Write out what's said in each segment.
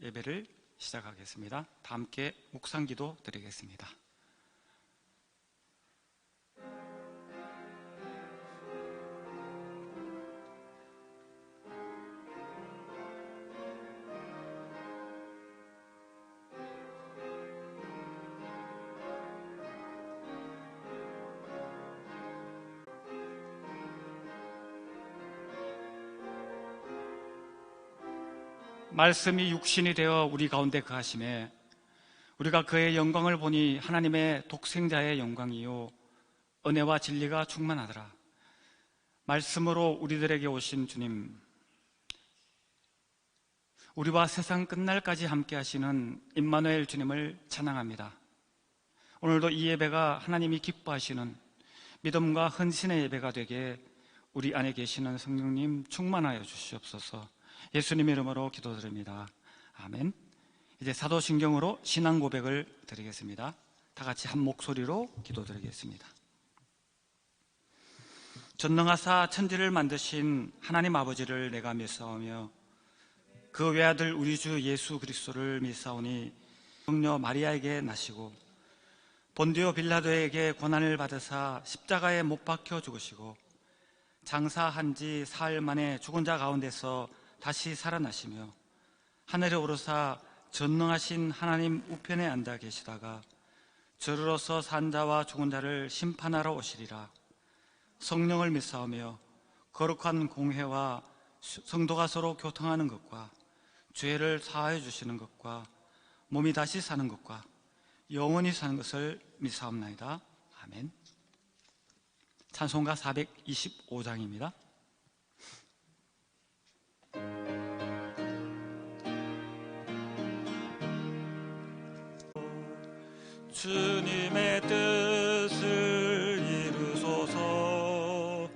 예배를 시작하겠습니다. 다 함께 묵상기도 드리겠습니다. 말씀이 육신이 되어 우리 가운데 거하심에 우리가 그의 영광을 보니 하나님의 독생자의 영광이요 은혜와 진리가 충만하더라. 말씀으로 우리들에게 오신 주님, 우리와 세상 끝날까지 함께 하시는 임마누엘 주님을 찬양합니다. 오늘도 이 예배가 하나님이 기뻐하시는 믿음과 헌신의 예배가 되게 우리 안에 계시는 성령님 충만하여 주시옵소서. 예수님 이름으로 기도드립니다. 아멘. 이제 사도신경으로 신앙 고백을 드리겠습니다. 다 같이 한 목소리로 기도드리겠습니다. 전능하사 천지를 만드신 하나님 아버지를 내가 믿사오며 그 외아들 우리 주 예수 그리스도를 믿사오니 성녀 마리아에게 나시고 본디오 빌라도에게 고난을 받으사 십자가에 못 박혀 죽으시고 장사한 지 사흘 만에 죽은 자 가운데서 다시 살아나시며 하늘에 오르사 전능하신 하나님 우편에 앉아 계시다가 저리로서 산 자와 죽은 자를 심판하러 오시리라. 성령을 믿사오며 거룩한 공회와 성도가 서로 교통하는 것과 죄를 사하여 주시는 것과 몸이 다시 사는 것과 영원히 사는 것을 믿사옵나이다. 아멘. 찬송가 425장입니다. 주님의 뜻을 이루소서.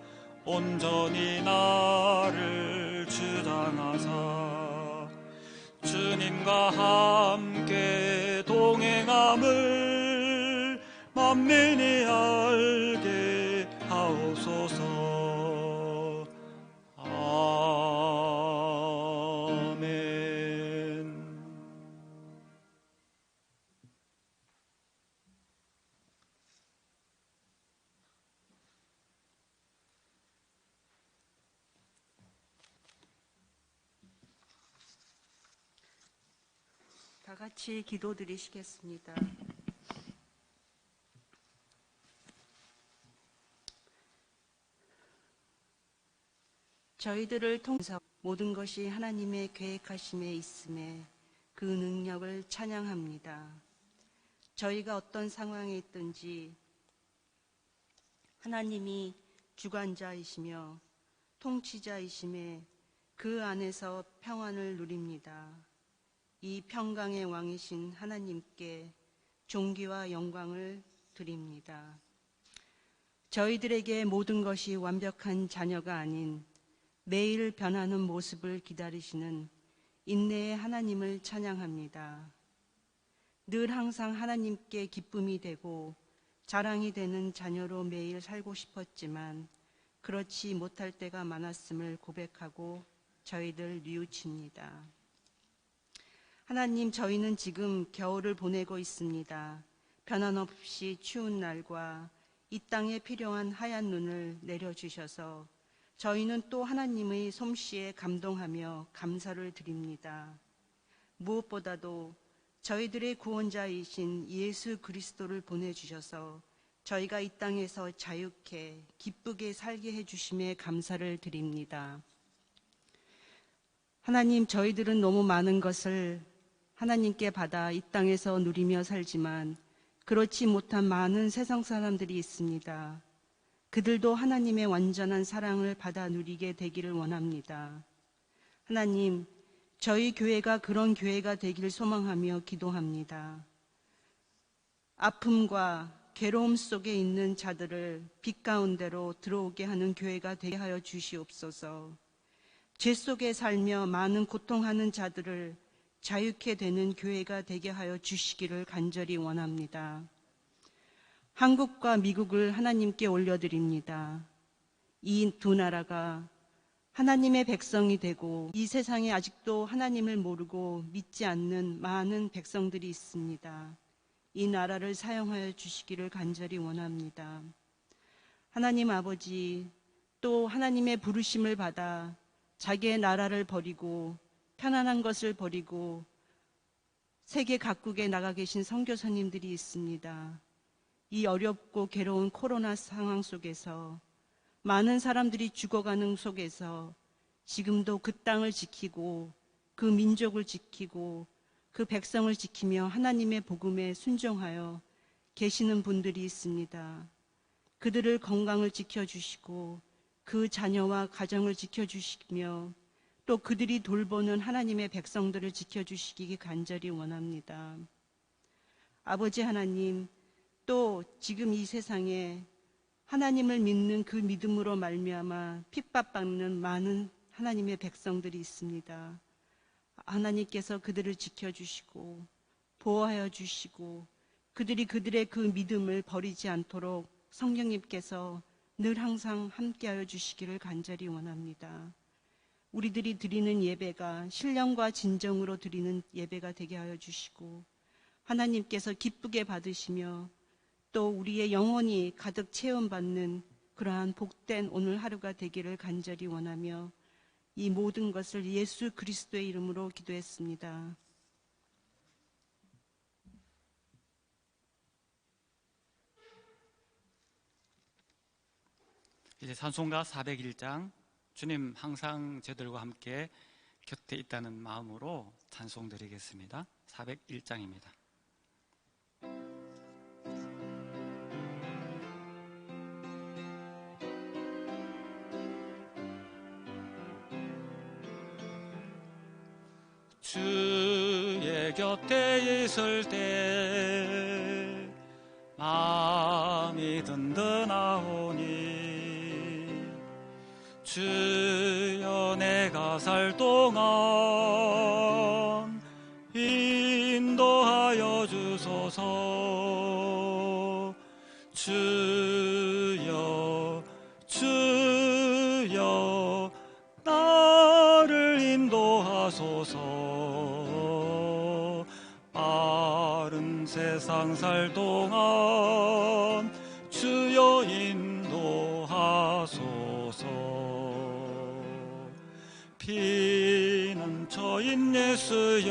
온전히 나를 주장하사 주님과 함께 동행함을 만민이 알게 하옵소서. 다 같이 기도드리시겠습니다. 저희들을 통해서 모든 것이 하나님의 계획하심에 있음에 그 능력을 찬양합니다. 저희가 어떤 상황에 있든지 하나님이 주관자이시며 통치자이심에 그 안에서 평안을 누립니다. 이 평강의 왕이신 하나님께 존귀와 영광을 드립니다. 저희들에게 모든 것이 완벽한 자녀가 아닌 매일 변하는 모습을 기다리시는 인내의 하나님을 찬양합니다. 늘 항상 하나님께 기쁨이 되고 자랑이 되는 자녀로 매일 살고 싶었지만 그렇지 못할 때가 많았음을 고백하고 저희들 뉘우칩니다. 하나님, 저희는 지금 겨울을 보내고 있습니다. 변함없이 추운 날과 이 땅에 필요한 하얀 눈을 내려주셔서 저희는 또 하나님의 솜씨에 감동하며 감사를 드립니다. 무엇보다도 저희들의 구원자이신 예수 그리스도를 보내주셔서 저희가 이 땅에서 자유케 기쁘게 살게 해주심에 감사를 드립니다. 하나님, 저희들은 너무 많은 것을 하나님께 받아 이 땅에서 누리며 살지만 그렇지 못한 많은 세상 사람들이 있습니다. 그들도 하나님의 완전한 사랑을 받아 누리게 되기를 원합니다. 하나님, 저희 교회가 그런 교회가 되길 소망하며 기도합니다. 아픔과 괴로움 속에 있는 자들을 빛 가운데로 들어오게 하는 교회가 되게 하여 주시옵소서. 죄 속에 살며 많은 고통하는 자들을 자유케 되는 교회가 되게 하여 주시기를 간절히 원합니다. 한국과 미국을 하나님께 올려드립니다. 이 두 나라가 하나님의 백성이 되고 이 세상에 아직도 하나님을 모르고 믿지 않는 많은 백성들이 있습니다. 이 나라를 사용하여 주시기를 간절히 원합니다. 하나님 아버지, 또 하나님의 부르심을 받아 자기의 나라를 버리고 편안한 것을 버리고 세계 각국에 나가 계신 선교사님들이 있습니다. 이 어렵고 괴로운 코로나 상황 속에서 많은 사람들이 죽어가는 속에서 지금도 그 땅을 지키고 그 민족을 지키고 그 백성을 지키며 하나님의 복음에 순종하여 계시는 분들이 있습니다. 그들을 건강을 지켜주시고 그 자녀와 가정을 지켜주시며 또 그들이 돌보는 하나님의 백성들을 지켜주시기 간절히 원합니다. 아버지 하나님, 또 지금 이 세상에 하나님을 믿는 그 믿음으로 말미암아 핍박받는 많은 하나님의 백성들이 있습니다. 하나님께서 그들을 지켜주시고 보호하여 주시고 그들이 그들의 그 믿음을 버리지 않도록 성령님께서 늘 항상 함께하여 주시기를 간절히 원합니다. 우리들이 드리는 예배가 신령과 진정으로 드리는 예배가 되게 하여 주시고 하나님께서 기쁘게 받으시며 또 우리의 영혼이 가득 체험받는 그러한 복된 오늘 하루가 되기를 간절히 원하며 이 모든 것을 예수 그리스도의 이름으로 기도했습니다. 이제 찬송가 401장, 주님 항상 저들과 함께 곁에 있다는 마음으로 찬송 드리겠습니다. 401장입니다. 주의 곁에 있을 때 마음이 든든하오니 주여 내가 살 동안 인도하여 주소서. 주여 주여 나를 인도하소서. 빠른 세상 살 동안 주여 인도하소서. 피난처인 예수여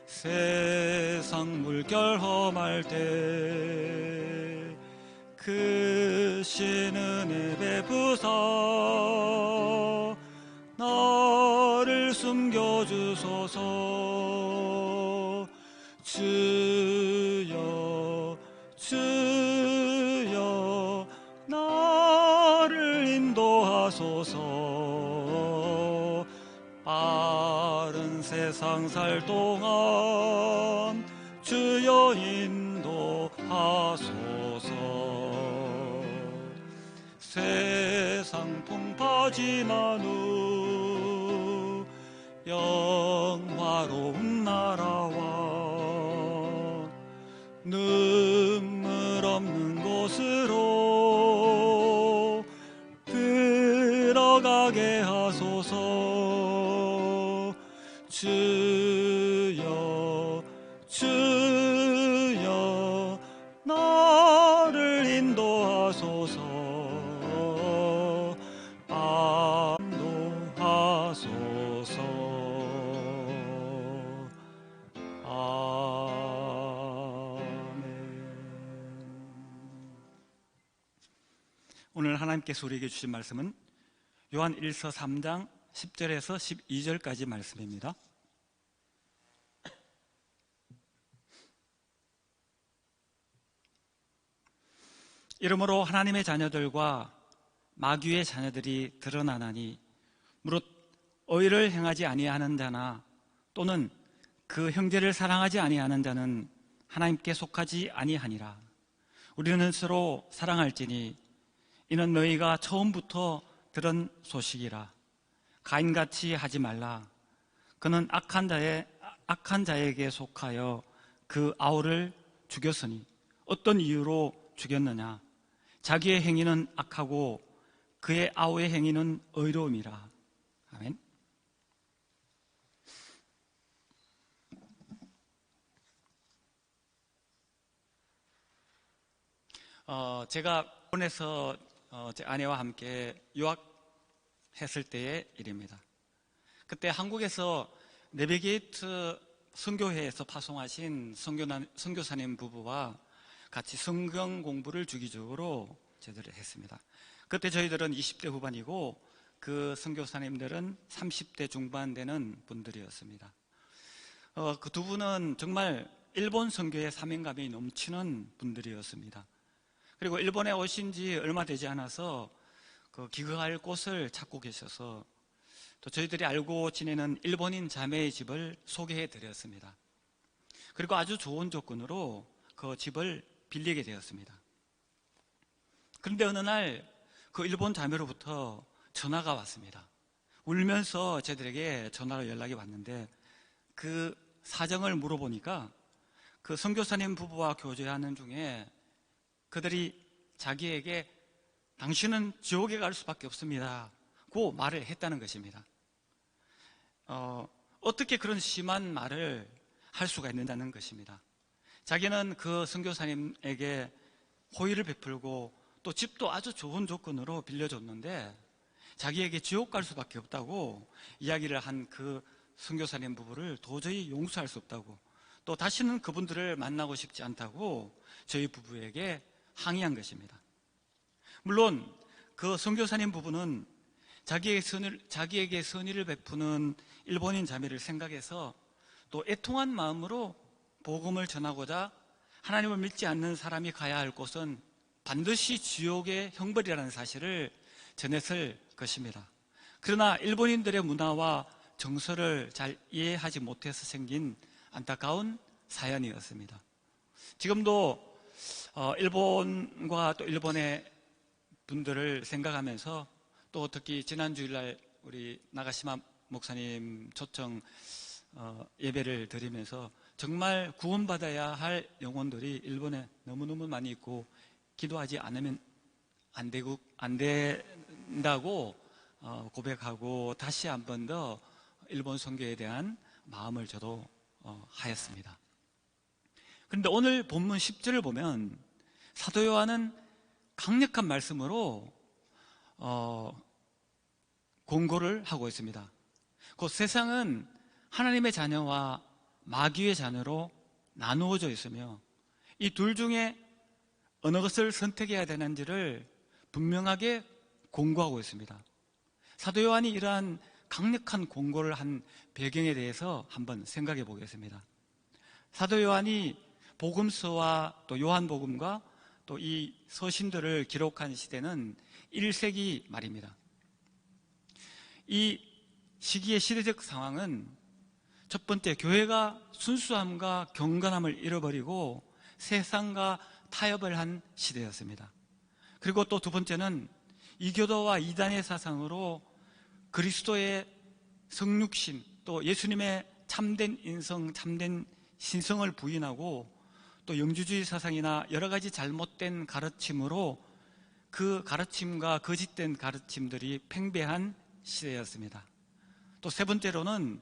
세상 물결 험할 때 크신 은혜 베푸사 나를 숨겨주소서. 주여 주여 나를 인도하소서. 빠른 세상 살 동안 주여 인도하소서. 세상 풍파 지난 후 영화로운 나라와 눈물 없는 곳으로 들어가게 하소서. 주여 주여 나를 인도하소서. 인도하소서. 오늘 하나님께서 우리에게 주신 말씀은 요한 1서 3장 10절에서 12절까지 말씀입니다. 이러므로 하나님의 자녀들과 마귀의 자녀들이 드러나나니 무릇 의를 행하지 아니하는 자나 또는 그 형제를 사랑하지 아니하는 자는 하나님께 속하지 아니하니라. 우리는 서로 사랑할지니 이는 너희가 처음부터 들은 소식이라. 가인같이 하지 말라. 그는 악한 자에게 속하여 그 아우를 죽였으니 어떤 이유로 죽였느냐? 자기의 행위는 악하고 그의 아우의 행위는 의로움이라. 아멘. 제가 일본에서 제 아내와 함께 유학했을 때의 일입니다. 그때 한국에서 내비게이트 선교회에서 파송하신 선교사님 부부와 같이 성경 공부를 주기적으로 저희들이 했습니다. 그때 저희들은 20대 후반이고 그 선교사님들은 30대 중반 되는 분들이었습니다. 그 두 분은 정말 일본 선교의 사명감이 넘치는 분들이었습니다. 그리고 일본에 오신 지 얼마 되지 않아서 그 기거할 곳을 찾고 계셔서 또 저희들이 알고 지내는 일본인 자매의 집을 소개해 드렸습니다. 그리고 아주 좋은 조건으로 그 집을 빌리게 되었습니다. 그런데 어느 날 그 일본 자매로부터 전화가 왔습니다. 울면서 저희들에게 전화로 연락이 왔는데 그 사정을 물어보니까 그 선교사님 부부와 교제하는 중에 그들이 자기에게 당신은 지옥에 갈 수밖에 없습니다 고 말을 했다는 것입니다. 어떻게 그런 심한 말을 할 수가 있는다는 것입니다. 자기는 그 선교사님에게 호의를 베풀고 또 집도 아주 좋은 조건으로 빌려줬는데 자기에게 지옥 갈 수밖에 없다고 이야기를 한 그 선교사님 부부를 도저히 용서할 수 없다고, 또 다시는 그분들을 만나고 싶지 않다고 저희 부부에게 항의한 것입니다. 물론 그 선교사님 부부는 자기에게 선의를 베푸는 일본인 자매를 생각해서 또 애통한 마음으로 복음을 전하고자 하나님을 믿지 않는 사람이 가야 할 곳은 반드시 지옥의 형벌이라는 사실을 전했을 것입니다. 그러나 일본인들의 문화와 정서를 잘 이해하지 못해서 생긴 안타까운 사연이었습니다. 지금도 일본과 또 일본의 분들을 생각하면서 또 특히 지난 주일날 우리 나가시마 목사님 초청 예배를 드리면서 정말 구원받아야 할 영혼들이 일본에 너무너무 많이 있고 기도하지 않으면 안 된다고 고백하고 다시 한 번 더 일본 선교에 대한 마음을 저도 하였습니다. 그런데 오늘 본문 10절을 보면 사도 요한은 강력한 말씀으로 권고를 하고 있습니다. 그 세상은 하나님의 자녀와 마귀의 자녀로 나누어져 있으며 이 둘 중에 어느 것을 선택해야 되는지를 분명하게 권고하고 있습니다. 사도 요한이 이러한 강력한 권고를 한 배경에 대해서 한번 생각해 보겠습니다. 사도 요한이 복음서와 또 요한복음과 또 이 서신들을 기록한 시대는 1세기 말입니다. 이 시기의 시대적 상황은 첫 번째, 교회가 순수함과 경건함을 잃어버리고 세상과 타협을 한 시대였습니다. 그리고 또 두 번째는 이교도와 이단의 사상으로 그리스도의 성육신, 또 예수님의 참된 인성, 참된 신성을 부인하고 또 영주주의 사상이나 여러 가지 잘못된 가르침으로 그 가르침과 거짓된 가르침들이 팽배한 시대였습니다. 또 세 번째로는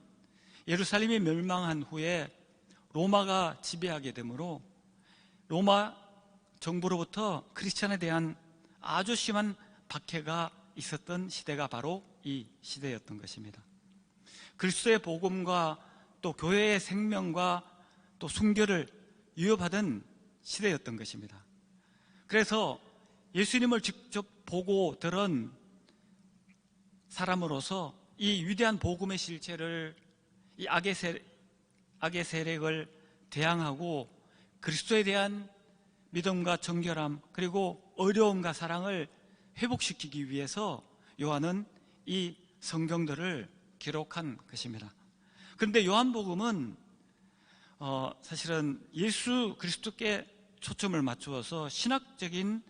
예루살렘이 멸망한 후에 로마가 지배하게 되므로 로마 정부로부터 크리스천에 대한 아주 심한 박해가 있었던 시대가 바로 이 시대였던 것입니다. 그리스도의 복음과 또 교회의 생명과 또 순결을 위협하던 시대였던 것입니다. 그래서 예수님을 직접 보고 들은 사람으로서 이 위대한 복음의 실체를, 이 악의 세력을 대항하고 그리스도에 대한 믿음과 정결함 그리고 어려움과 사랑을 회복시키기 위해서 요한은 이 성경들을 기록한 것입니다. 그런데 요한복음은 사실은 예수 그리스도께 초점을 맞추어서 신학적인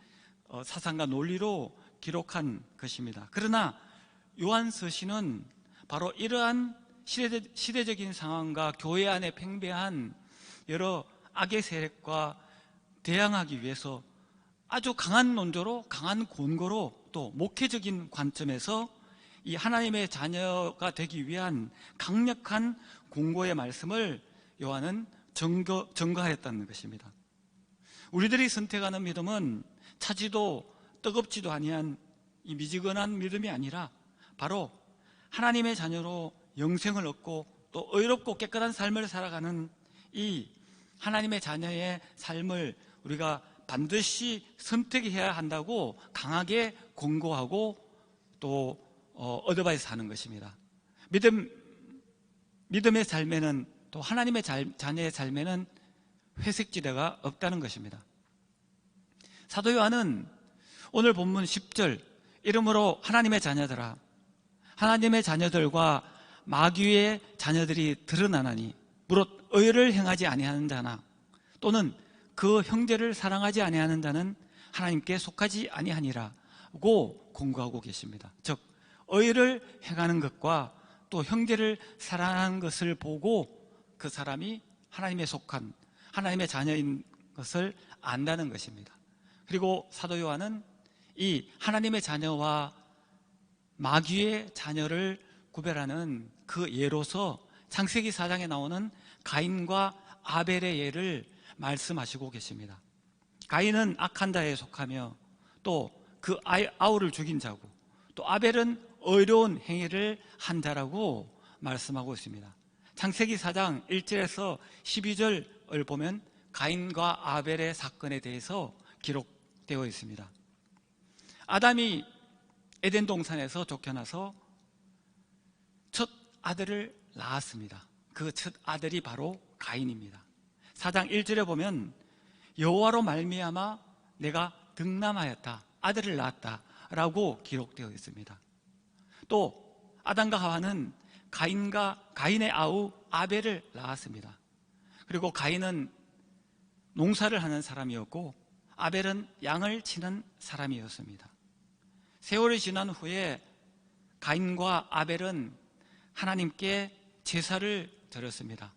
사상과 논리로 기록한 것입니다. 그러나 요한서신은 바로 이러한 시대적인 상황과 교회 안에 팽배한 여러 악의 세력과 대항하기 위해서 아주 강한 논조로, 강한 권고로 또 목회적인 관점에서 이 하나님의 자녀가 되기 위한 강력한 공고의 말씀을 요한은 증거하였다는 것입니다. 우리들이 선택하는 믿음은 차지도 뜨겁지도 아니한 이 미지근한 믿음이 아니라 바로 하나님의 자녀로 영생을 얻고 또 의롭고 깨끗한 삶을 살아가는 이 하나님의 자녀의 삶을 우리가 반드시 선택해야 한다고 강하게 권고하고 또 어드바이스 하는 것입니다. 믿음의 삶에는 또 하나님의 자녀의 삶에는 회색지대가 없다는 것입니다. 사도 요한은 오늘 본문 10절 이름으로 하나님의 자녀들아 하나님의 자녀들과 마귀의 자녀들이 드러나나니 무릇 의를 행하지 아니하는 자나 또는 그 형제를 사랑하지 아니하는 자는 하나님께 속하지 아니하니라고 권고하고 계십니다. 즉 의를 행하는 것과 또 형제를 사랑하는 것을 보고 그 사람이 하나님에 속한 하나님의 자녀인 것을 안다는 것입니다. 그리고 사도 요한은 이 하나님의 자녀와 마귀의 자녀를 구별하는 그 예로서 창세기 4장에 나오는 가인과 아벨의 예를 말씀하시고 계십니다. 가인은 악한 자에 속하며 또 그 아우를 죽인 자고 또 아벨은 의로운 행위를 한 자라고 말씀하고 있습니다. 창세기 4장 1절에서 12절을 보면 가인과 아벨의 사건에 대해서 기록되어 있습니다. 아담이 에덴 동산에서 쫓겨나서 첫 아들을 낳았습니다. 그 첫 아들이 바로 가인입니다. 4장 1절에 보면 여호와로 말미암아 내가 득남하였다, 아들을 낳았다 라고 기록되어 있습니다. 또 아담과 하와는 가인의 아우 아벨을 낳았습니다. 그리고 가인은 농사를 하는 사람이었고 아벨은 양을 치는 사람이었습니다. 세월이 지난 후에 가인과 아벨은 하나님께 제사를 드렸습니다.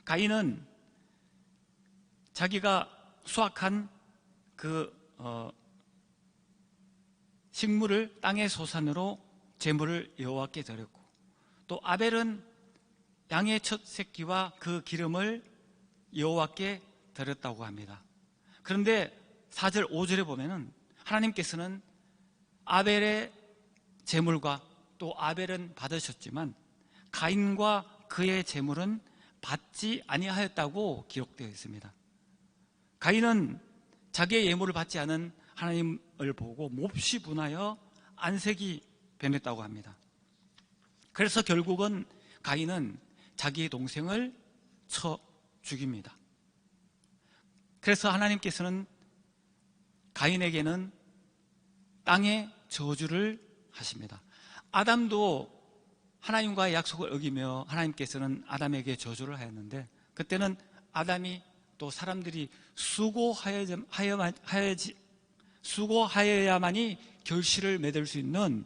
가인은 자기가 수확한 그 식물을 땅의 소산으로 제물을 여호와께 드렸고 또 아벨은 양의 첫 새끼와 그 기름을 여호와께 드렸다고 합니다. 그런데 4절 5절에 보면은 하나님께서는 아벨의 제물과 또 아벨은 받으셨지만 가인과 그의 제물은 받지 아니하였다고 기록되어 있습니다. 가인은 자기의 예물을 받지 않은 하나님을 보고 몹시 분하여 안색이 변했다고 합니다. 그래서 결국은 가인은 자기의 동생을 쳐 죽입니다. 그래서 하나님께서는 가인에게는 땅의 저주를 하십니다. 아담도 하나님과의 약속을 어기며 하나님께서는 아담에게 저주를 하였는데 그때는 아담이 또 사람들이 수고하여야만이 결실을 맺을 수 있는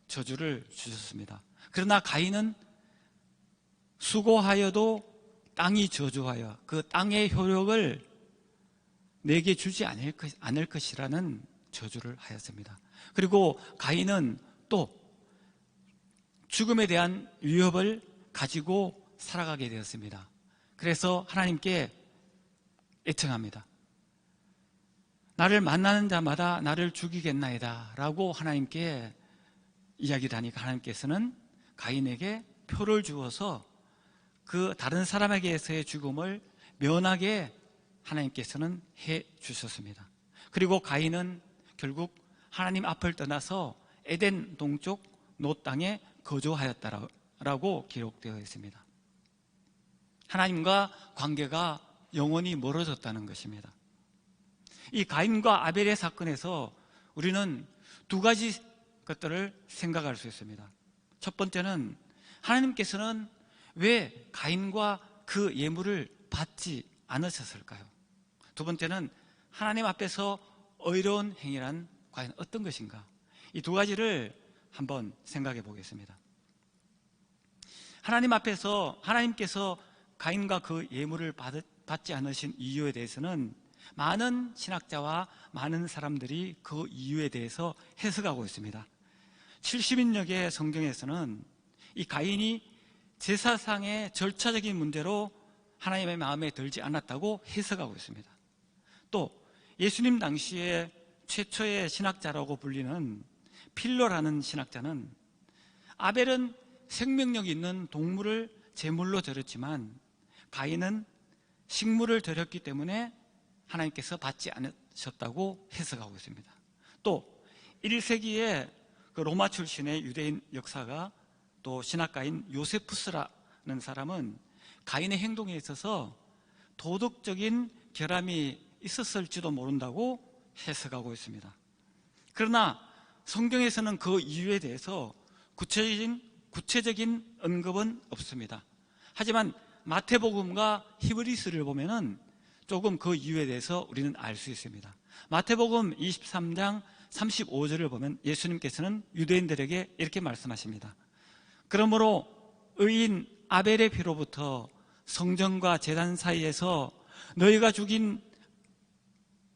저주를 주셨습니다. 그러나 가인은 수고하여도 땅이 저주하여 그 땅의 효력을 내게 주지 않을 것이라는 저주를 하였습니다. 그리고 가인은 또 죽음에 대한 위협을 가지고 살아가게 되었습니다. 그래서 하나님께 애청합니다. 나를 만나는 자마다 나를 죽이겠나이다 라고 하나님께 이야기를 하니까 하나님께서는 가인에게 표를 주어서 그 다른 사람에게서의 죽음을 면하게 하나님께서는 해 주셨습니다. 그리고 가인은 결국 하나님 앞을 떠나서 에덴 동쪽 노 땅에 거주하였다라고 기록되어 있습니다. 하나님과 관계가 영원히 멀어졌다는 것입니다. 이 가인과 아벨의 사건에서 우리는 두 가지 것들을 생각할 수 있습니다. 첫 번째는 하나님께서는 왜 가인과 그 예물을 받지 않으셨을까요? 두 번째는 하나님 앞에서 의로운 행위란 과연 어떤 것인가? 이 두 가지를 한번 생각해 보겠습니다. 하나님 앞에서 하나님께서 가인과 그 예물을 받지 않으신 이유에 대해서는 많은 신학자와 많은 사람들이 그 이유에 대해서 해석하고 있습니다. 70인역의 성경에서는 이 가인이 제사상의 절차적인 문제로 하나님의 마음에 들지 않았다고 해석하고 있습니다. 또 예수님 당시에 최초의 신학자라고 불리는 필로라는 신학자는 아벨은 생명력 있는 동물을 제물로 드렸지만 가인은 식물을 드렸기 때문에 하나님께서 받지 않으셨다고 해석하고 있습니다. 또 1세기에 그 로마 출신의 유대인 역사가 또 신학가인 요세푸스라는 사람은 가인의 행동에 있어서 도덕적인 결함이 있었을지도 모른다고 해석하고 있습니다. 그러나 성경에서는 그 이유에 대해서 구체적인 언급은 없습니다. 하지만 마태복음과 히브리서를 보면은 조금 그 이유에 대해서 우리는 알 수 있습니다. 마태복음 23장 35절을 보면 예수님께서는 유대인들에게 이렇게 말씀하십니다. 그러므로 의인 아벨의 피로부터 성전과 제단 사이에서 너희가 죽인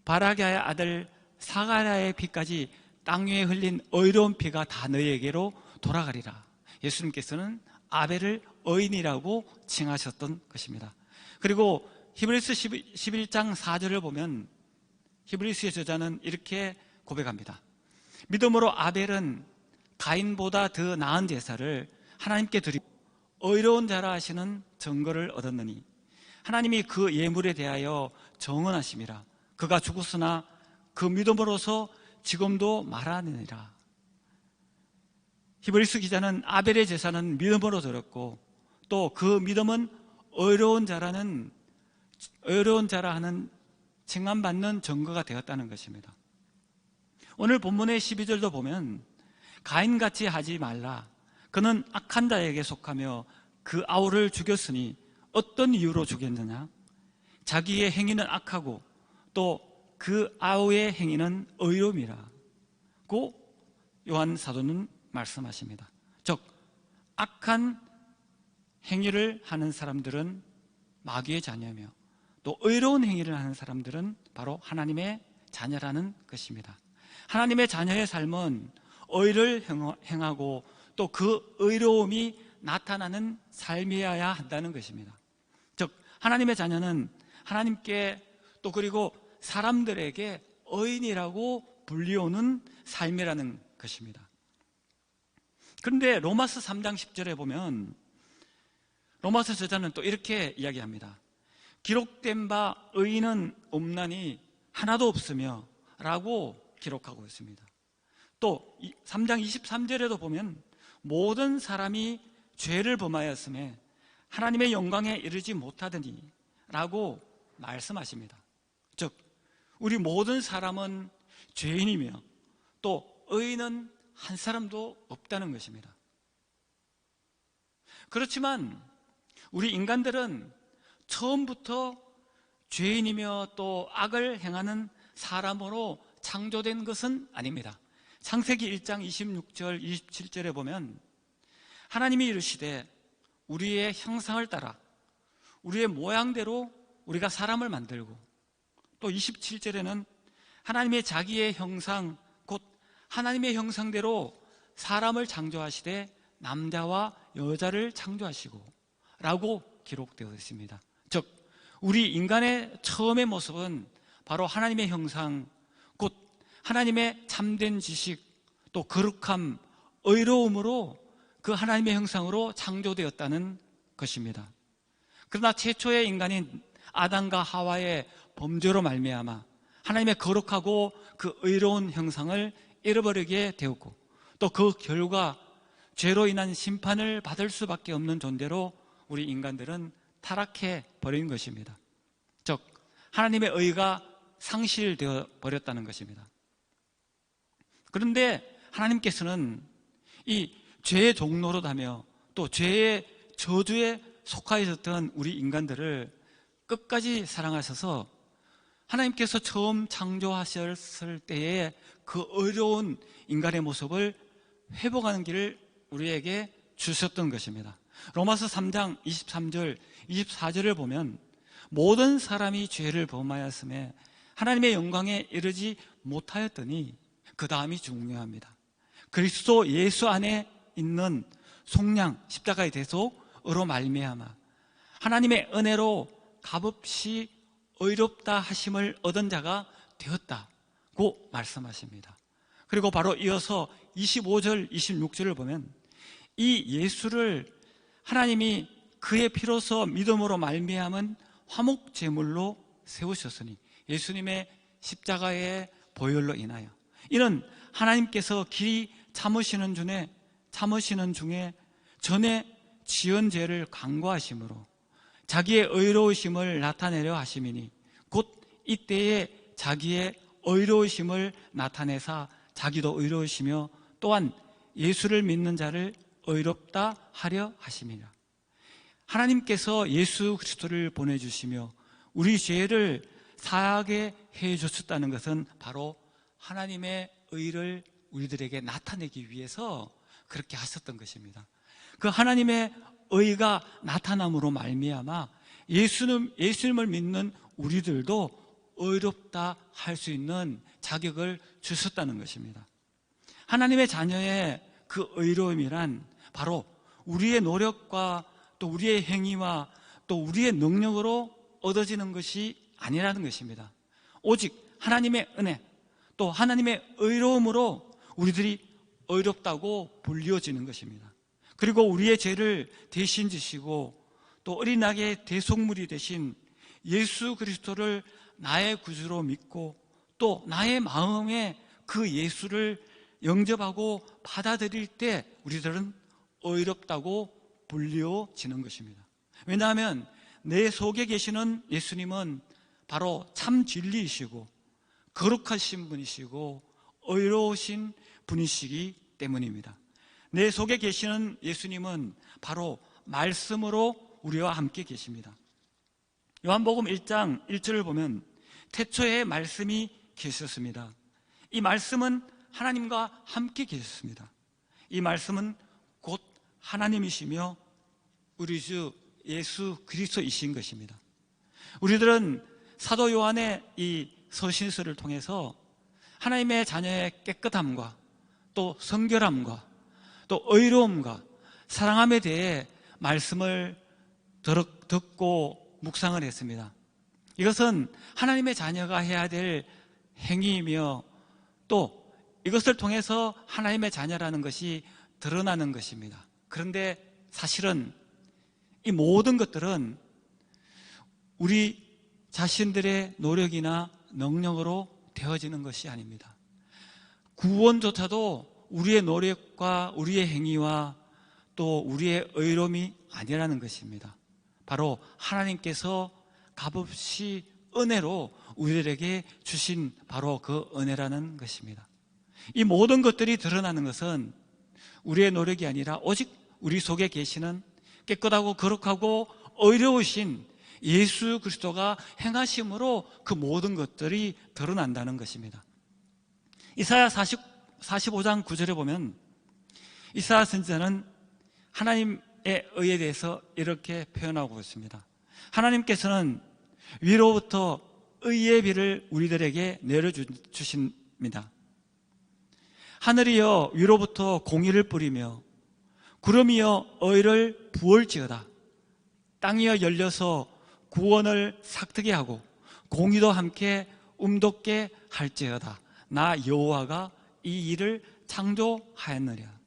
바라기아의 아들 사가랴의 피까지 땅 위에 흘린 의로운 피가 다 너희에게로 돌아가리라. 예수님께서는 아벨을 의인이라고 칭하셨던 것입니다. 그리고 히브리서 11장 4절을 보면 히브리서의 저자는 이렇게 고백합니다. 믿음으로 아벨은 가인보다 더 나은 제사를 하나님께 드리고 의로운 자라 하시는 증거를 얻었느니 하나님이 그 예물에 대하여 정언하심이라. 그가 죽었으나 그 믿음으로서 지금도 말하느니라. 히브리서 기자는 아벨의 제사는 믿음으로 드렸고 또 그 믿음은 의로운 자라 하는 칭함받는 증거가 되었다는 것입니다. 오늘 본문의 12절도 보면 가인같이 하지 말라. 그는 악한 자에게 속하며 그 아우를 죽였으니 어떤 이유로 죽였느냐? 자기의 행위는 악하고 또 그 아우의 행위는 의로움이라고 요한 사도는 말씀하십니다. 즉 악한 행위를 하는 사람들은 마귀의 자녀며 또 의로운 행위를 하는 사람들은 바로 하나님의 자녀라는 것입니다. 하나님의 자녀의 삶은 의를 행하고 또 그 의로움이 나타나는 삶이어야 한다는 것입니다. 즉 하나님의 자녀는 하나님께 또 그리고 사람들에게 의인이라고 불리우는 삶이라는 것입니다. 그런데 로마서 3장 10절에 보면 로마서 저자는 또 이렇게 이야기합니다. 기록된 바 의인은 없나니 하나도 없으며 라고 기록하고 있습니다. 또 3장 23절에도 보면 모든 사람이 죄를 범하였음에 하나님의 영광에 이르지 못하더니 라고 말씀하십니다. 즉 우리 모든 사람은 죄인이며 또 의인은 한 사람도 없다는 것입니다. 그렇지만 우리 인간들은 처음부터 죄인이며 또 악을 행하는 사람으로 창조된 것은 아닙니다. 창세기 1장 26절 27절에 보면 하나님이 이르시되 우리의 형상을 따라 우리의 모양대로 우리가 사람을 만들고 또 27절에는 하나님의 자기의 형상 곧 하나님의 형상대로 사람을 창조하시되 남자와 여자를 창조하시고 라고 기록되어 있습니다. 즉 우리 인간의 처음의 모습은 바로 하나님의 형상 곧 하나님의 참된 지식 또 거룩함 의로움으로 그 하나님의 형상으로 창조되었다는 것입니다. 그러나 최초의 인간인 아담과 하와의 범죄로 말미암아 하나님의 거룩하고 그 의로운 형상을 잃어버리게 되었고 또 그 결과 죄로 인한 심판을 받을 수밖에 없는 존재로 우리 인간들은 타락해 버린 것입니다. 즉 하나님의 의가 상실되어 버렸다는 것입니다. 그런데 하나님께서는 이 죄의 종노릇하며 또 죄의 저주에 속하여 있었던 우리 인간들을 끝까지 사랑하셔서 하나님께서 처음 창조하셨을 때의 그 어려운 인간의 모습을 회복하는 길을 우리에게 주셨던 것입니다. 로마서 3장 23절 24절을 보면 모든 사람이 죄를 범하였음에 하나님의 영광에 이르지 못하였더니 그 다음이 중요합니다. 그리스도 예수 안에 있는 속량 십자가의 대속으로 말미암아 하나님의 은혜로 값없이 의롭다 하심을 얻은 자가 되었다고 말씀하십니다. 그리고 바로 이어서 25절, 26절을 보면 이 예수를 하나님이 그의 피로서 믿음으로 말미암은 화목 제물로 세우셨으니 예수님의 십자가의 보혈로 인하여 이는 하나님께서 길이 참으시는 중에 전에 지은 죄를 간구하심으로 자기의 의로우심을 나타내려 하심이니 곧 이때에 자기의 의로우심을 나타내사 자기도 의로우시며 또한 예수를 믿는 자를 의롭다 하려 하심이라. 하나님께서 예수 그리스도를 보내주시며 우리 죄를 사하게 해주셨다는 것은 바로 하나님의 의를 우리들에게 나타내기 위해서 그렇게 하셨던 것입니다. 그 하나님의 의가 나타남으로 말미암아 예수님을 믿는 우리들도 의롭다 할 수 있는 자격을 주셨다는 것입니다. 하나님의 자녀의 그 의로움이란 바로 우리의 노력과 또 우리의 행위와 또 우리의 능력으로 얻어지는 것이 아니라는 것입니다. 오직 하나님의 은혜 또 하나님의 의로움으로 우리들이 의롭다고 불리워지는 것입니다. 그리고 우리의 죄를 대신 지시고 또 어린 낙의 대속물이 되신 예수 그리스도를 나의 구주로 믿고 또 나의 마음에 그 예수를 영접하고 받아들일 때 우리들은 의롭다고 불리워지는 것입니다. 왜냐하면 내 속에 계시는 예수님은 바로 참 진리이시고 거룩하신 분이시고 의로우신 분이시기 때문입니다. 내 속에 계시는 예수님은 바로 말씀으로 우리와 함께 계십니다. 요한복음 1장 1절을 보면 태초에 말씀이 계셨습니다. 이 말씀은 하나님과 함께 계셨습니다. 이 말씀은 곧 하나님이시며 우리 주 예수 그리스도이신 것입니다. 우리들은 사도 요한의 이 서신서를 통해서 하나님의 자녀의 깨끗함과 또 성결함과 또 의로움과 사랑함에 대해 말씀을 듣고 묵상을 했습니다. 이것은 하나님의 자녀가 해야 될 행위이며 또 이것을 통해서 하나님의 자녀라는 것이 드러나는 것입니다. 그런데 사실은 이 모든 것들은 우리 자신들의 노력이나 능력으로 되어지는 것이 아닙니다. 구원조차도 우리의 노력과 우리의 행위와 또 우리의 의로움이 아니라는 것입니다. 바로 하나님께서 값없이 은혜로 우리들에게 주신 바로 그 은혜라는 것입니다. 이 모든 것들이 드러나는 것은 우리의 노력이 아니라 오직 우리 속에 계시는 깨끗하고 거룩하고 의로우신 예수 그리스도가 행하심으로 그 모든 것들이 드러난다는 것입니다. 이사야 45장 9절에 보면 이사야 선지자는 하나님의 의에 대해서 이렇게 표현하고 있습니다. 하나님께서는 위로부터 의의 비를 우리들에게 내려주십니다. 하늘이여 위로부터 공의를 뿌리며 구름이여 의를 부을지어다. 땅이여 열려서 구원을 삭트게 하고 공의도 함께 움돋게 할지어다. 나 여호와가 이 일을 창조하였느냐.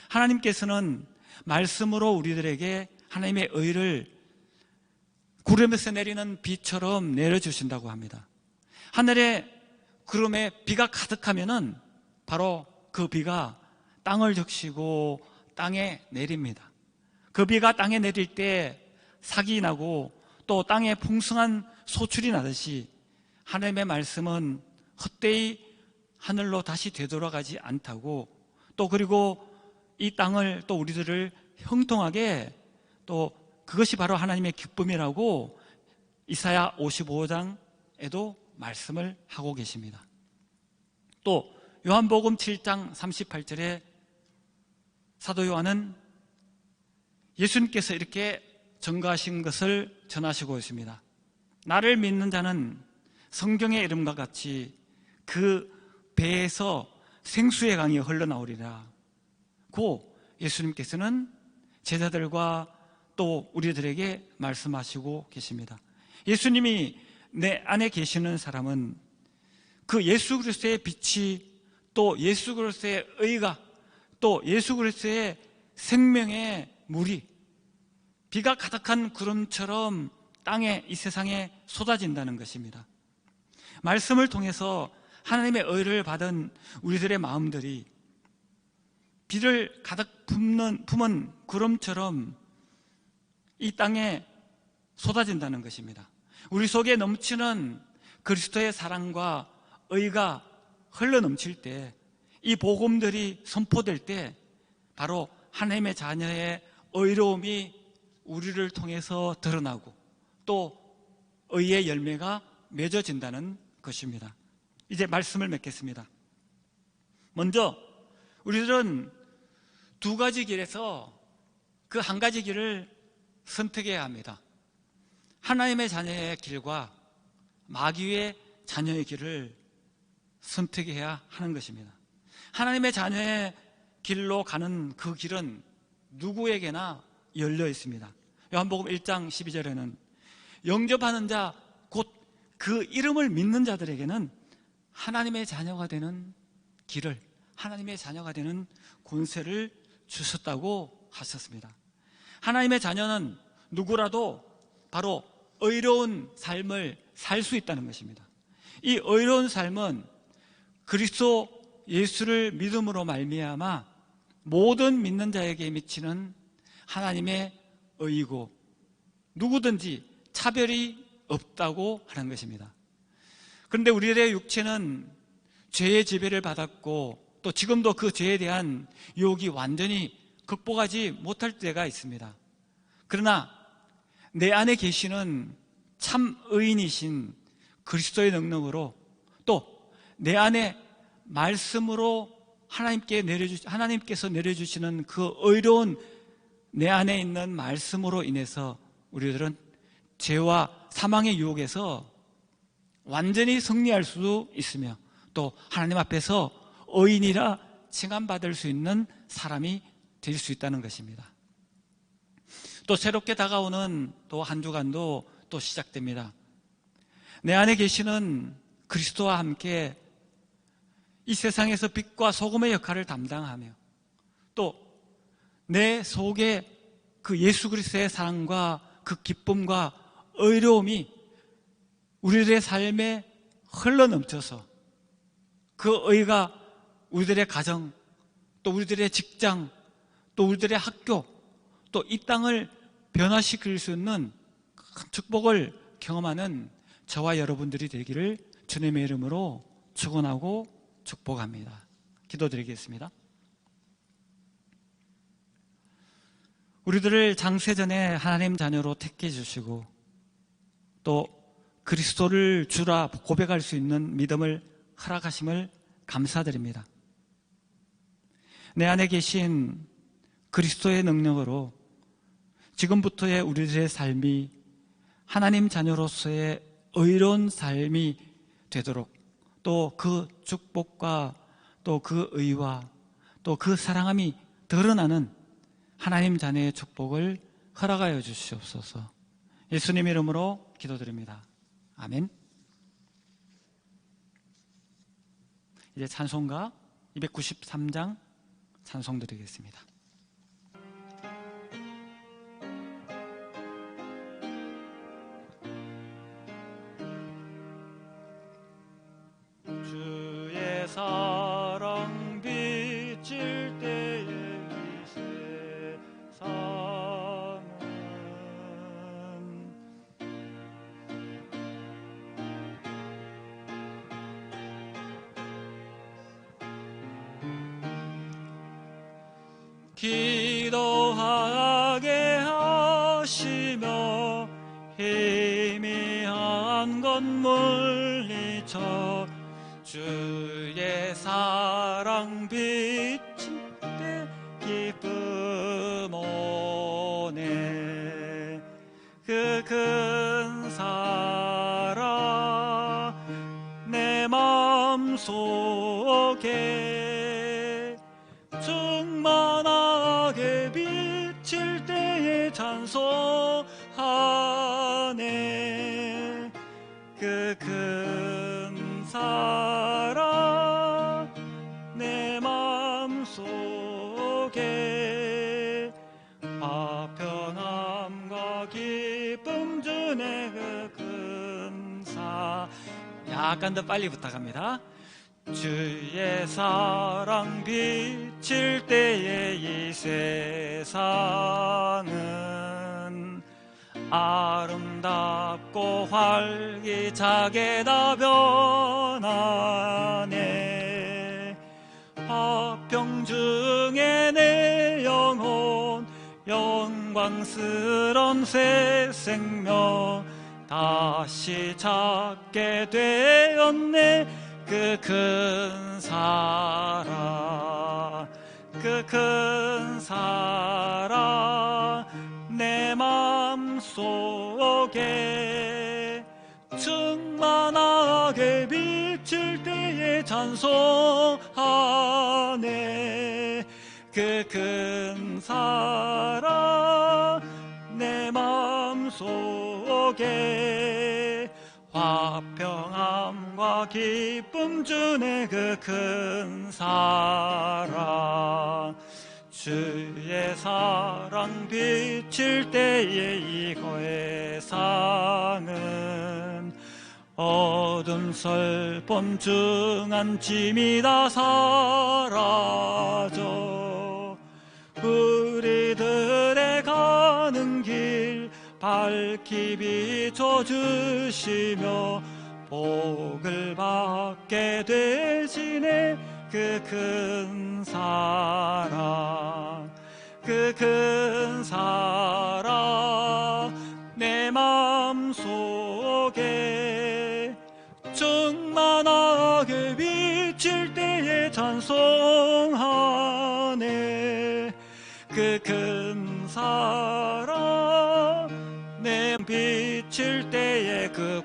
하나님께서는 말씀으로 우리들에게 하나님의 의를 구름에서 내리는 비처럼 내려주신다고 합니다. 하늘에 구름에 비가 가득하면은 바로 그 비가 땅을 적시고 땅에 내립니다. 그 비가 땅에 내릴 때 삭이 나고 또 땅에 풍성한 소출이 나듯이 하나님의 말씀은 헛되이 하늘로 다시 되돌아가지 않다고 또 그리고 이 땅을 또 우리들을 형통하게 또 그것이 바로 하나님의 기쁨이라고 이사야 55장에도 말씀을 하고 계십니다. 또 요한복음 7장 38절에 사도 요한은 예수님께서 이렇게 증거하신 것을 전하시고 있습니다. 나를 믿는 자는 성경의 이름과 같이 그 배에서 생수의 강이 흘러나오리라 고 예수님께서는 제자들과 또 우리들에게 말씀하시고 계십니다. 예수님이 내 안에 계시는 사람은 그 예수 그리스도의 빛이, 또 예수 그리스도의 의가, 또 예수 그리스도의 생명의 물이 비가 가득한 구름처럼 땅에, 이 세상에 쏟아진다는 것입니다. 말씀을 통해서 하나님의 의를 받은 우리들의 마음들이 비를 가득 품은 구름처럼 이 땅에 쏟아진다는 것입니다. 우리 속에 넘치는 그리스도의 사랑과 의가 흘러넘칠 때, 이 복음들이 선포될 때 바로 하나님의 자녀의 의로움이 우리를 통해서 드러나고 또 의의 열매가 맺어진다는 것입니다. 이제 말씀을 맺겠습니다. 먼저 우리들은 두 가지 길에서 그 한 가지 길을 선택해야 합니다. 하나님의 자녀의 길과 마귀의 자녀의 길을 선택해야 하는 것입니다. 하나님의 자녀의 길로 가는 그 길은 누구에게나 열려 있습니다. 요한복음 1장 12절에는 영접하는 자, 곧 그 이름을 믿는 자들에게는 하나님의 자녀가 되는 길을, 하나님의 자녀가 되는 권세를 주셨다고 하셨습니다. 하나님의 자녀는 누구라도 바로 의로운 삶을 살 수 있다는 것입니다. 이 의로운 삶은 그리스도 예수를 믿음으로 말미암아 모든 믿는 자에게 미치는 하나님의 의이고 누구든지 차별이 없다고 하는 것입니다. 그런데 우리의 육체는 죄의 지배를 받았고 또 지금도 그 죄에 대한 유혹이 완전히 극복하지 못할 때가 있습니다. 그러나 내 안에 계시는 참 의인이신 그리스도의 능력으로 또 내 안에 말씀으로 하나님께서 내려주시는 그 의로운 내 안에 있는 말씀으로 인해서 우리들은 죄와 사망의 유혹에서 완전히 승리할 수 있으며 또 하나님 앞에서 의인이라 칭함받을 수 있는 사람이 될 수 있다는 것입니다. 또 새롭게 다가오는 또 한 주간도 또 시작됩니다. 내 안에 계시는 그리스도와 함께 이 세상에서 빛과 소금의 역할을 담당하며 또 내 속에 그 예수 그리스도의 사랑과 그 기쁨과 의로움이 우리들의 삶에 흘러넘쳐서 그 의가 우리들의 가정, 또 우리들의 직장, 또 우리들의 학교, 또 이 땅을 변화시킬 수 있는 큰 축복을 경험하는 저와 여러분들이 되기를 주님의 이름으로 축원하고 축복합니다. 기도드리겠습니다. 우리들을 장세전에 하나님 자녀로 택해 주시고 또 그리스도를 주라 고백할 수 있는 믿음을 허락하심을 감사드립니다. 내 안에 계신 그리스도의 능력으로 지금부터의 우리들의 삶이 하나님 자녀로서의 의로운 삶이 되도록 또 그 축복과 또 그 의와 또 그 사랑함이 드러나는 하나님 자녀의 축복을 허락하여 주시옵소서. 예수님 이름으로 기도드립니다. 아멘. 이제 찬송가 293장 찬송 드리겠습니다. 주의 사랑 비칠 때에 이 세상은 기도하게 하시며 희미한 것 물리쳐 주의 사랑 비칠 때 기쁨 오네. 그 큰 사랑 속에 충만하게 비칠 때에 찬송하네. 그 큰 사랑 내 맘속에 화평함과 기쁨 주네. 그 큰 사 약간 더 빨리 부탁합니다. 주의 사랑 비칠 때에 이 세상은 아름답고 활기차게 다 변하네. 화평 중에 내 영혼 영광스런 새 생명 다시 찾게 되었네. 그 큰 사랑 그 큰 사랑 내 맘속에 충만하게 비칠 때에 찬송하네. 그 큰 사랑 내 맘속에 화평함과 기쁨 주네. 그 큰 사랑 주의 사랑 비칠 때에 이 세상은 어둠 슬픔 중한 짐이 다 사라져 우리들의 가는 길 밝히 비춰주시며 복을 받게 되시네. 그 큰 사랑 그 큰 사랑 내 맘속에 충만하게 비칠 때에 찬송하네. 그 큰 사랑 내 비칠 때에 그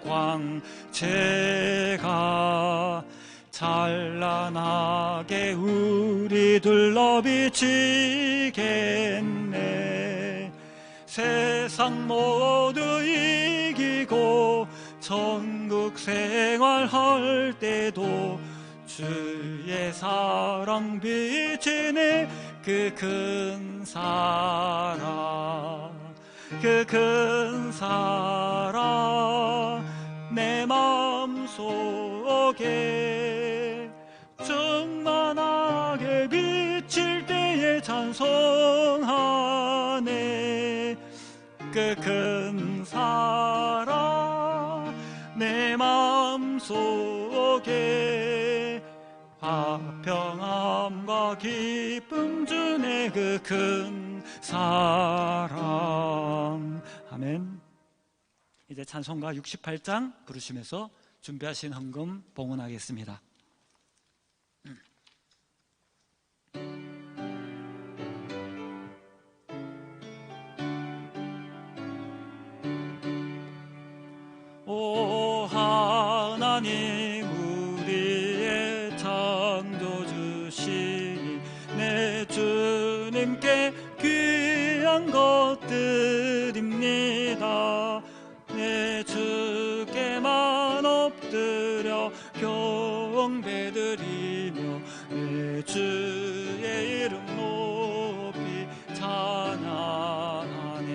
광채가 찬란하게 우리 둘러 비치겠네. 세상 모두 이기고 천국 생활할 때도 주의 사랑 비치네. 그 큰 사랑 그 큰 사랑 내 맘속에 충만하게 비칠 때에 찬송하네. 그 큰 사랑 내 맘속에 화평함과 기쁨 주네. 그 큰 사랑. 아멘. 이제 찬송가 68장 부르시면서 준비하신 헌금 봉헌하겠습니다. 오 하나님 우리의 창조주시니 내 주님께 귀한 것들입니다. 내 주께만 엎드려 경배드리며 내 주의 이름 높이 찬양하네.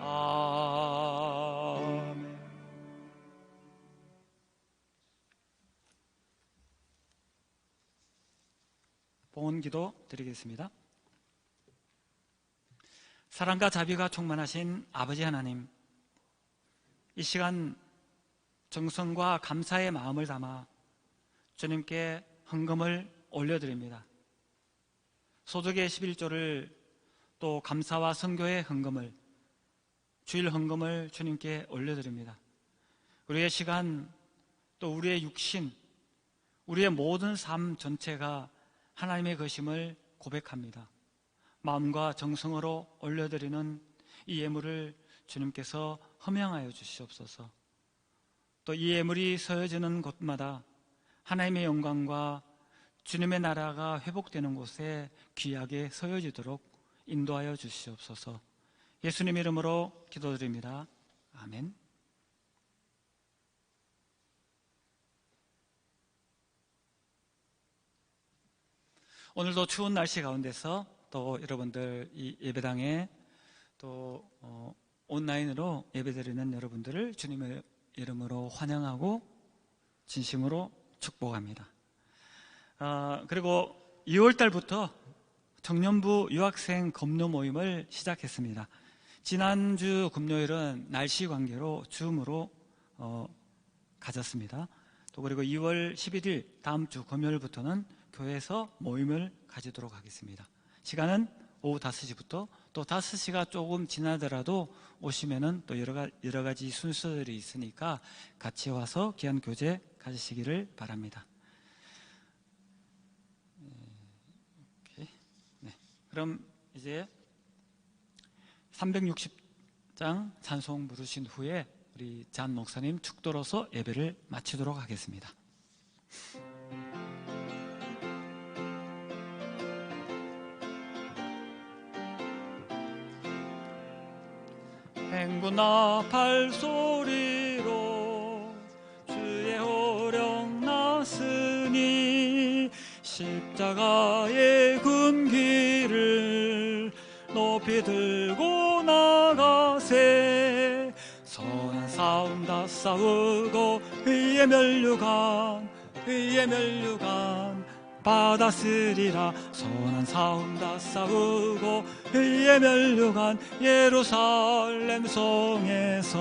아멘. 봉헌기도 드리겠습니다. 사랑과 자비가 충만하신 아버지 하나님, 이 시간 정성과 감사의 마음을 담아 주님께 헌금을 올려드립니다. 소득의 11조를 또 감사와 선교의 헌금을, 주일 헌금을 주님께 올려드립니다. 우리의 시간 또 우리의 육신, 우리의 모든 삶 전체가 하나님의 것임을 고백합니다. 마음과 정성으로 올려드리는 이 예물을 주님께서 허명하여 주시옵소서. 또 이 예물이 서여지는 곳마다 하나님의 영광과 주님의 나라가 회복되는 곳에 귀하게 서여지도록 인도하여 주시옵소서. 예수님 이름으로 기도드립니다. 아멘. 오늘도 추운 날씨 가운데서 또 여러분들 이 예배당에 또 온라인으로 예배드리는 여러분들을 주님의 이름으로 환영하고 진심으로 축복합니다. 그리고 2월 달부터 청년부 유학생 검도 모임을 시작했습니다. 지난주 금요일은 날씨 관계로 줌으로 가졌습니다. 또 그리고 2월 11일 다음 주 금요일부터는 교회에서 모임을 가지도록 하겠습니다. 시간은 오후 5시부터 또 5시가 조금 지나더라도 오시면은 또 여러 가지 순서들이 있으니까 같이 와서 귀한 교제 가지시기를 바랍니다. 네. 그럼 이제 360장 찬송 부르신 후에 우리 잔 목사님 축도로서 예배를 마치도록 하겠습니다. 행군아 발소리로 주의 호령 났으니 십자가의 군기를 높이 들고 나가세. 선한 싸움 다 싸우고 의의 면류관 받았으리라. 선한 싸움 다 싸우고 의의 면류관 예루살렘 성에서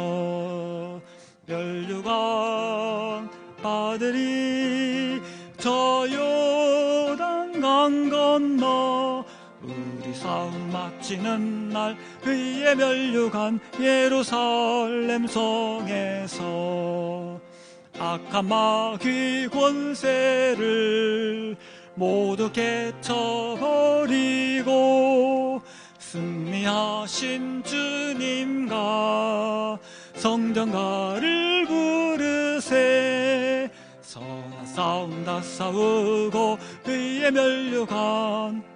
면류관 받으리. 저 요단 강 건너 우리 싸움 마치는 날 의의 면류관 예루살렘 성에서 악한 마귀 권세를 모두 깨쳐버리고 승리하신 주님과 성전가를 부르세. 선한 싸움 다 싸우고 의의 면류관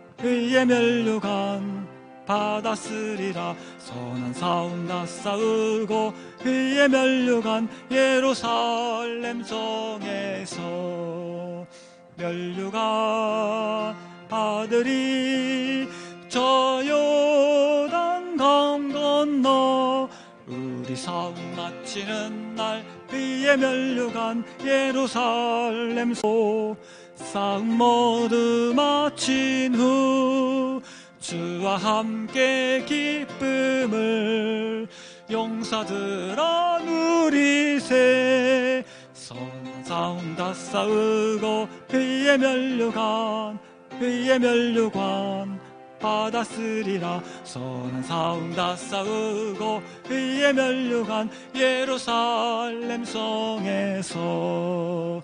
받았으리라. 선한 싸움 다 싸우고 의의 면류관 예루살렘 성에서 면류관 받으리. 저 요단 강 건너 우리 싸움 마치는 날 의의 면류관 예루살렘 소. 싸움 모두 마친 후 주와 함께 기쁨을 용사들아 누리세. 선한 싸움 다 싸우고 의의 면류관 받았으리라. 선한 싸움 다 싸우고 의의 면류관 예루살렘 성에서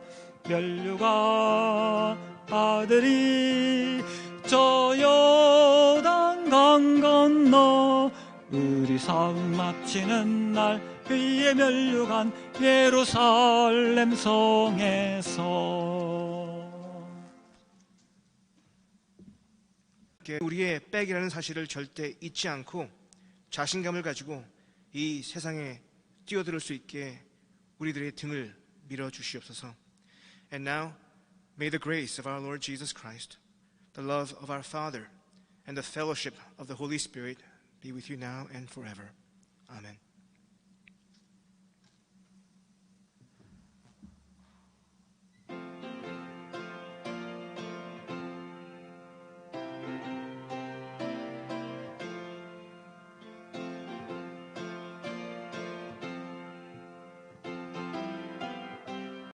면류관 받으리. 저 요단 강 건너 우리 싸움 마치는 날 의의 면류관 예루살렘 성에서. 우리의 백이라는 사실을 절대 잊지 않고 자신감을 가지고 이 세상에 뛰어들 수 있게 우리들의 등을 밀어주시옵소서. And now, may the grace of our Lord Jesus Christ, the love of our Father, and the fellowship of the Holy Spirit be with you now and forever. Amen.